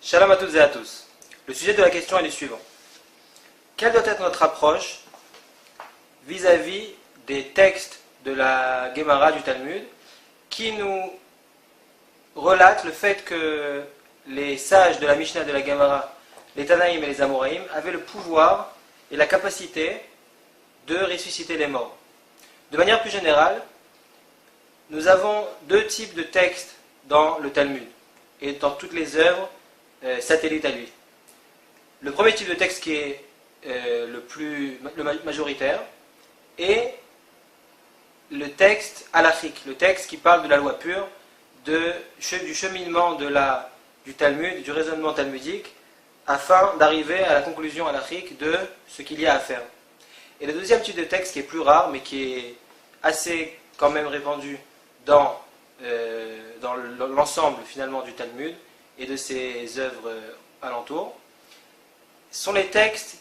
Shalom à toutes et à tous. Le sujet de la question est le suivant. Quelle doit être notre approche vis-à-vis des textes de la Gemara du Talmud qui nous relatent le fait que les sages de la Mishnah de la Gemara, les Tanaïm et les Amoraïm, avaient le pouvoir et la capacité de ressusciter les morts. De manière plus générale, nous avons deux types de textes dans le Talmud et dans toutes les œuvres satellites à lui. Le premier type de texte qui est le majoritaire est le texte halachique, le texte qui parle de la loi pure, du cheminement du Talmud, du raisonnement talmudique, afin d'arriver à la conclusion halachique de ce qu'il y a à faire. Et le deuxième type de texte qui est plus rare, mais qui est assez quand même répandu dans l'ensemble finalement du Talmud et de ses œuvres alentours, sont les textes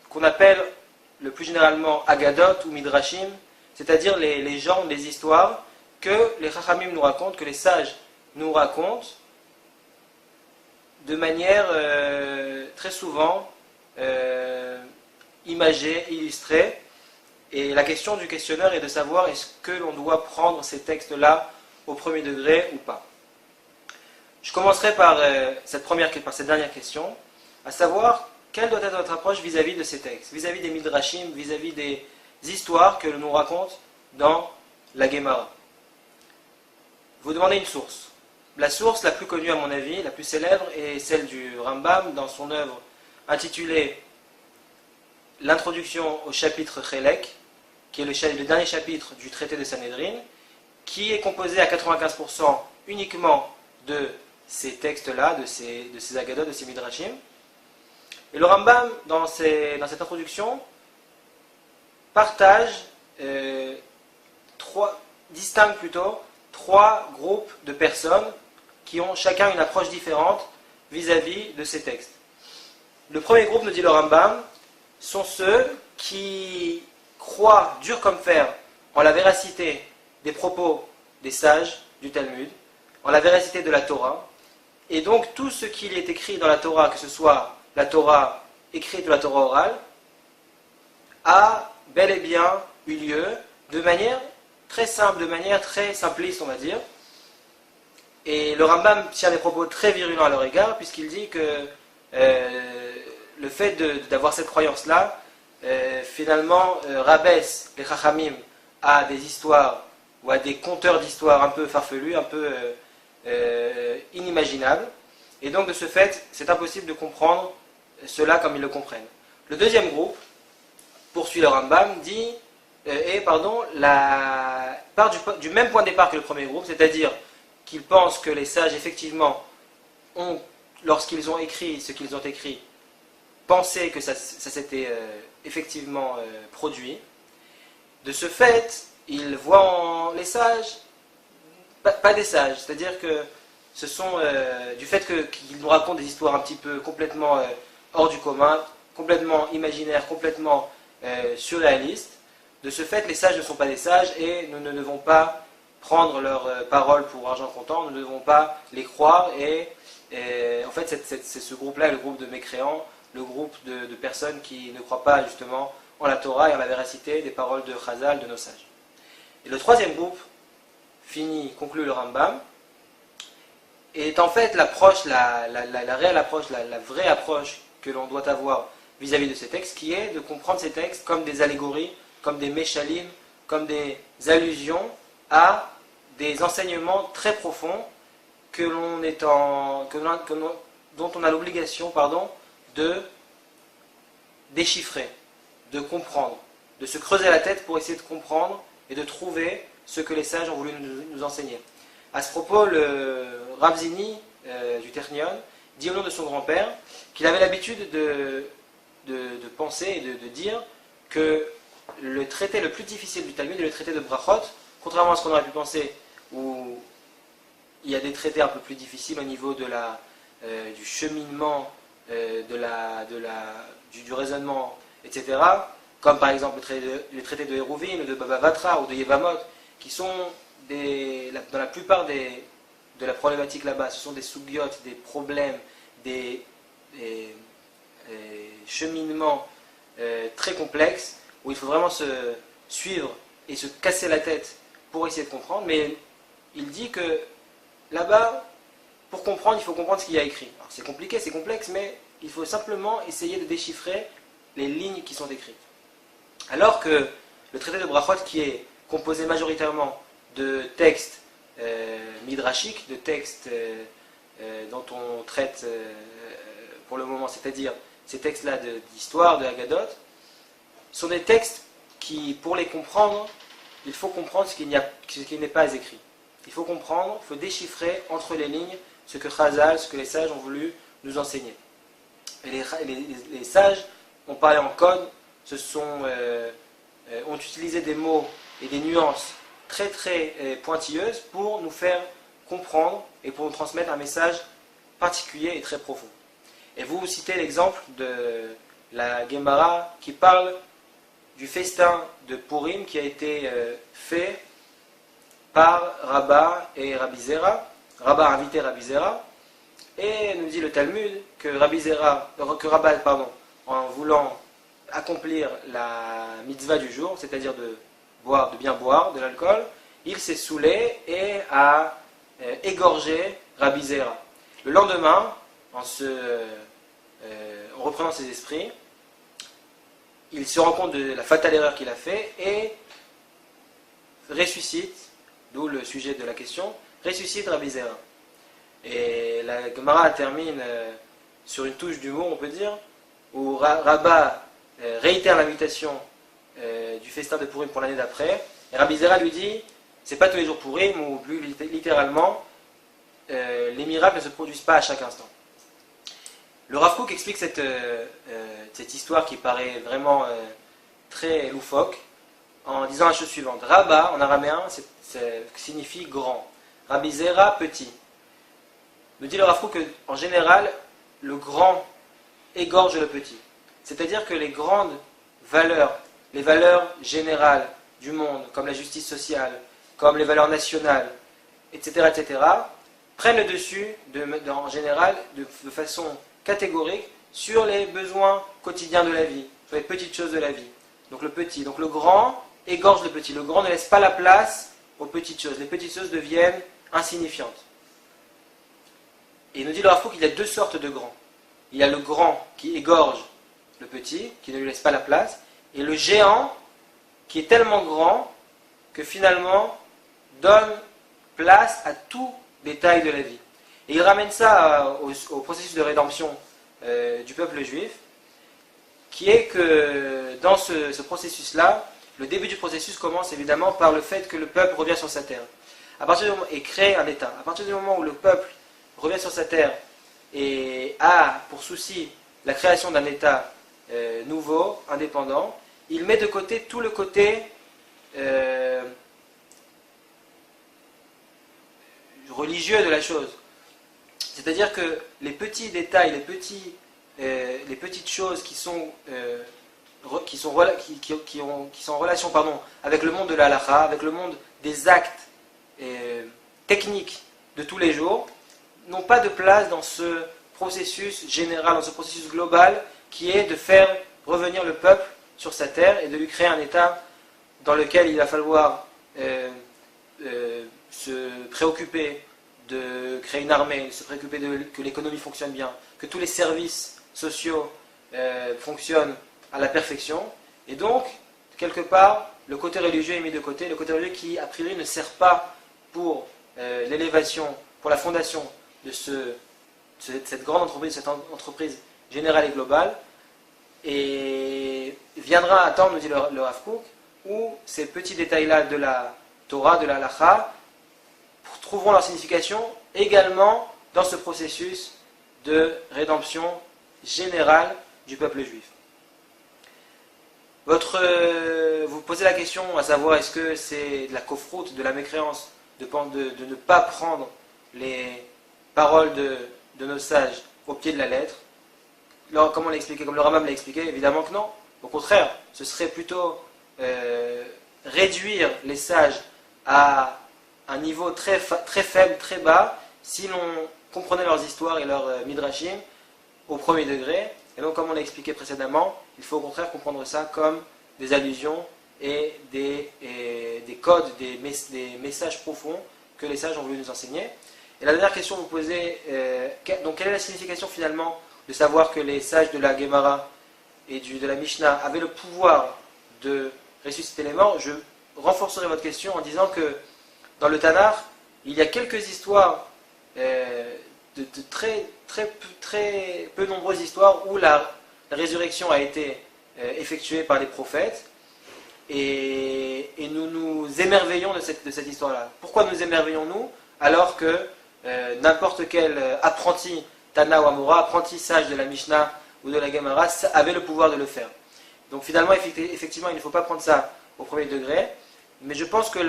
qu'on appelle le plus généralement Agadot ou Midrashim, c'est-à-dire les légendes, les histoires que les Chachamim nous racontent, que les sages nous racontent de manière très souvent imagée, illustrée. Et la question du questionneur est de savoir est-ce que l'on doit prendre ces textes-là au premier degré ou pas. Je commencerai par cette dernière question, à savoir quelle doit être notre approche vis-à-vis de ces textes, vis-à-vis des Midrashim, vis-à-vis des histoires que l'on nous raconte dans la Gemara. Vous demandez une source. La source la plus connue à mon avis, la plus célèbre, est celle du Rambam dans son œuvre intitulée L'introduction au chapitre Chelek, qui est le dernier chapitre du traité de Sanhedrin, qui est composé à 95% uniquement de ces textes-là, de ces Agadot, de ces Midrashim. Et le Rambam, dans cette introduction, distingue trois groupes de personnes qui ont chacun une approche différente vis-à-vis de ces textes. Le premier groupe, nous dit le Rambam, sont ceux qui croient dur comme fer en la véracité des propos des sages du Talmud, en la véracité de la Torah, et donc tout ce qui est écrit dans la Torah, que ce soit la Torah écrite ou la Torah orale, a bel et bien eu lieu de manière très simple, de manière très simpliste, on va dire. Et le Rambam tient des propos très virulents à leur égard, puisqu'il dit que le fait d'avoir cette croyance-là, finalement, rabaisse les Chachamim à des histoires ou à des conteurs d'histoires un peu farfelus, un peu inimaginables. Et donc, de ce fait, c'est impossible de comprendre cela comme ils le comprennent. Le deuxième groupe, poursuit le Rambam, part du même point de départ que le premier groupe, c'est-à-dire qu'ils pensent que les sages, effectivement, lorsqu'ils ont écrit ce qu'ils ont écrit, pensaient que ça s'était effectivement produit. De ce fait, ils voient les sages, pas des sages, c'est-à-dire que ce sont, du fait qu'ils nous racontent des histoires un petit peu complètement hors du commun, complètement imaginaires, complètement surréalistes. De ce fait, les sages ne sont pas des sages et nous ne devons pas prendre leurs paroles pour argent comptant, nous ne devons pas les croire. Et en fait, c'est ce groupe-là, le groupe de mécréants, le groupe de personnes qui ne croient pas justement en la Torah et en la véracité des paroles de Chazal, de nos sages. Et le troisième groupe, conclut le Rambam, est en fait l'approche, la réelle approche, la vraie approche que l'on doit avoir vis-à-vis de ces textes, qui est de comprendre ces textes comme des allégories, comme des méchalim, comme des allusions à des enseignements très profonds dont on a l'obligation de déchiffrer, de comprendre, de se creuser la tête pour essayer de comprendre et de trouver ce que les sages ont voulu nous enseigner. À ce propos, le Rav Zini du Ternion dit au nom de son grand-père qu'il avait l'habitude de penser et de dire que le traité le plus difficile du Talmud est le traité de Brachot, contrairement à ce qu'on aurait pu penser, où il y a des traités un peu plus difficiles au niveau du cheminement, du raisonnement etc., comme par exemple les traités de Hérouvine, ou de Baba Batra, ou de Yevamot, qui sont dans la plupart de la problématique là-bas, ce sont des sougiotes, des problèmes, des cheminements très complexes, où il faut vraiment se suivre et se casser la tête pour essayer de comprendre, mais il dit que là-bas, pour comprendre, il faut comprendre ce qu'il y a écrit. Alors c'est compliqué, c'est complexe, mais il faut simplement essayer de déchiffrer les lignes qui sont écrites. Alors que le traité de Brachot, qui est composé majoritairement de textes midrashiques, de textes dont on traite pour le moment, c'est-à-dire ces textes-là d'histoire, de Haggadot, sont des textes qui, pour les comprendre, il faut comprendre ce qui n'est pas écrit. Il faut comprendre, il faut déchiffrer entre les lignes ce que Chazal, ce que les sages ont voulu nous enseigner. Et les sages ont parlé en code, ont utilisé des mots et des nuances très très pointilleuses pour nous faire comprendre et pour nous transmettre un message particulier et très profond. Et vous citez l'exemple de la Gemara qui parle du festin de Purim qui a été fait par Rabba et Rabbi Zera. Rabba a invité Rabbi Zera, et nous dit le Talmud que Rabba, en voulant accomplir la mitzvah du jour, c'est-à-dire de bien boire de l'alcool, il s'est saoulé et a égorgé Rabbi Zera. Le lendemain, en reprenant ses esprits, il se rend compte de la fatale erreur qu'il a fait et ressuscite, d'où le sujet de la question, ressuscite Rabbi Zera. Et la Gemara termine sur une touche d'humour, on peut dire, où Rabba réitère l'invitation du festin de Purim pour l'année d'après, et Rabbi Zera lui dit, c'est pas tous les jours Purim, ou plus littéralement, les miracles ne se produisent pas à chaque instant. Le Rav Kook explique cette histoire qui paraît vraiment très loufoque en disant la chose suivante. Rabba, en araméen, signifie grand. Rabbi Zera, petit. Nous dit le Rav Kook qu'en général, le grand égorge le petit. C'est-à-dire que les grandes valeurs, les valeurs générales du monde, comme la justice sociale, comme les valeurs nationales, etc., prennent le dessus, en général, de façon catégorique, sur les besoins quotidiens de la vie, sur les petites choses de la vie. Donc le petit, donc le grand égorge le petit. Le grand ne laisse pas la place aux petites choses. Les petites choses deviennent insignifiantes. Et il nous dit le Rav Kook qu'il y a deux sortes de grands. Il y a le grand qui égorge le petit, qui ne lui laisse pas la place, et le géant qui est tellement grand que finalement donne place à tout détail de la vie. Et il ramène ça au processus de rédemption du peuple juif, qui est que dans ce processus-là, le début du processus commence évidemment par le fait que le peuple revient sur sa terre. À partir du moment, et crée un État. À partir du moment où le peuple revient sur sa terre et a pour souci la création d'un État nouveau, indépendant, il met de côté tout le côté religieux de la chose. C'est-à-dire que les petits détails, les petites choses qui sont en relation avec le monde de la halakha, avec le monde des actes techniques de tous les jours, n'ont pas de place dans ce processus général, dans ce processus global qui est de faire revenir le peuple sur sa terre et de lui créer un État dans lequel il va falloir se préoccuper de créer une armée, se préoccuper que l'économie fonctionne bien, que tous les services sociaux fonctionnent à la perfection. Et donc, quelque part, le côté religieux est mis de côté, le côté religieux qui, a priori, ne sert pas pour l'élévation, pour la fondation de cette grande entreprise, cette entreprise générale et globale. Et viendra un temps, nous dit le Rav Kook, où ces petits détails-là de la Torah, de la halakha, trouveront leur signification également dans ce processus de rédemption générale du peuple juif. Vous posez la question à savoir est-ce que c'est de la kofroute, de la mécréance, de ne pas prendre les paroles de nos sages au pied de la lettre. Alors, comme on l'a expliqué, comme le Rambam l'a expliqué, évidemment que non. Au contraire, ce serait plutôt réduire les sages à un niveau très faible, très bas, si l'on comprenait leurs histoires et leurs midrashim au premier degré. Et donc, comme on l'a expliqué précédemment, il faut au contraire comprendre ça comme des allusions et des codes, des messages profonds que les sages ont voulu nous enseigner. Et la dernière question que vous posez, donc quelle est la signification finalement de savoir que les sages de la Gemara et de la Mishnah avaient le pouvoir de ressusciter les morts? Je renforcerai votre question en disant que dans le Tanakh, il y a quelques histoires, de très peu nombreuses histoires où la résurrection a été effectuée par les prophètes, et nous nous émerveillons de cette histoire-là. Pourquoi nous émerveillons-nous alors que n'importe quel apprenti Tana ou Amora, apprenti sage de la Mishnah ou de la Gemara, avait le pouvoir de le faire? Donc finalement, effectivement, il ne faut pas prendre ça au premier degré, mais je pense que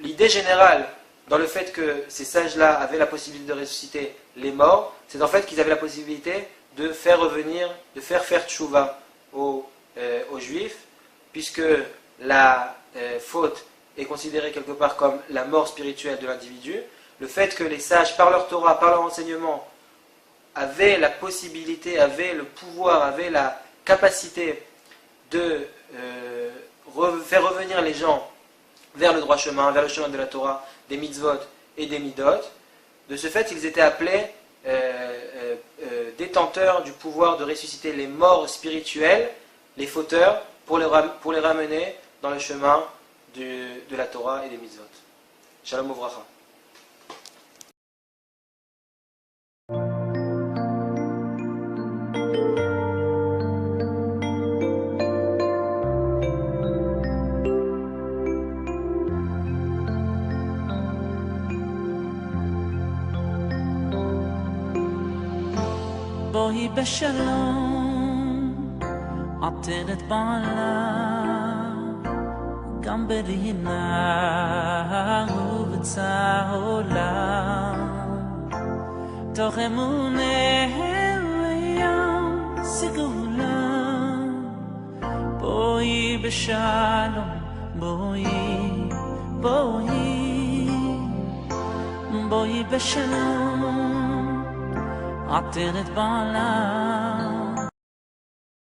l'idée générale dans le fait que ces sages-là avaient la possibilité de ressusciter les morts, c'est en fait qu'ils avaient la possibilité de faire faire tchouva aux Juifs, puisque la faute est considérée quelque part comme la mort spirituelle de l'individu. Le fait que les sages, par leur Torah, par leur enseignement, avaient la possibilité, avaient le pouvoir, avaient la capacité de faire revenir les gens vers le droit chemin, vers le chemin de la Torah, des mitzvot et des midot. De ce fait, ils étaient appelés détenteurs du pouvoir de ressusciter les morts spirituels, les fauteurs, pour les ramener dans le chemin de la Torah et des mitzvot. Shalom uvracha. בואי בשלום, עטרת בעלה, גם ברינה ובצהולה, תוך אמונה ים סגולה. בואי בשלום, בואי בשלום, עטרת בעלה,